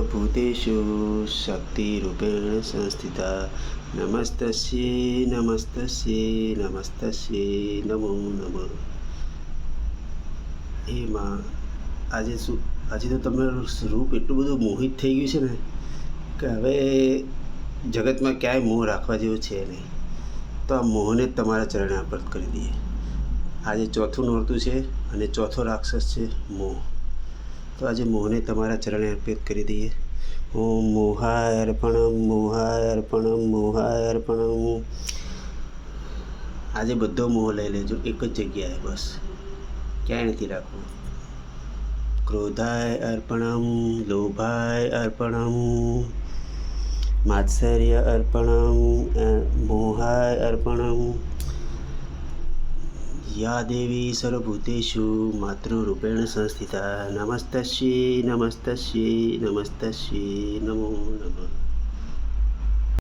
સર્વભૂતેષુ શક્તિરૂપેણ સંસ્થિતા નમસ્તસ્યે નમસ્તસ્યે નમસ્તસ્યે નમો નમઃ. એ માં આજે તો તમારું રૂપ એટલું બધું મોહિત થઈ ગયું છે ને કે હવે જગતમાં ક્યાંય મોહ રાખવા જેવું છે નહીં. તો આ મોહને જ તમારા ચરણે અર્પણ કરી દઈએ. આજે ચોથું નોરતું છે અને ચોથો રાક્ષસ છે મોહ. તો આજે મોહને તમારા ચરણે અર્પિત કરી દઈએ. ઓમ મોહાય અર્પણમ મોહાય અર્પણમ મોહાય અર્પણમ. આજે બધો મોહ લઈ લેજો એક જ જગ્યાએ, બસ ક્યાંય નથી રાખવું. ક્રોધાય અર્પણમ લોભાય અર્પણમ માત્સર્ય અર્પણમ મોહાય અર્પણમ. યા દેવી સર્વભૂતેષુ માતૃરૂપેણ સંસ્થિતા નમસ્તસ્યે નમસ્તસ્યે નમસ્તસ્યે નમો નમઃ.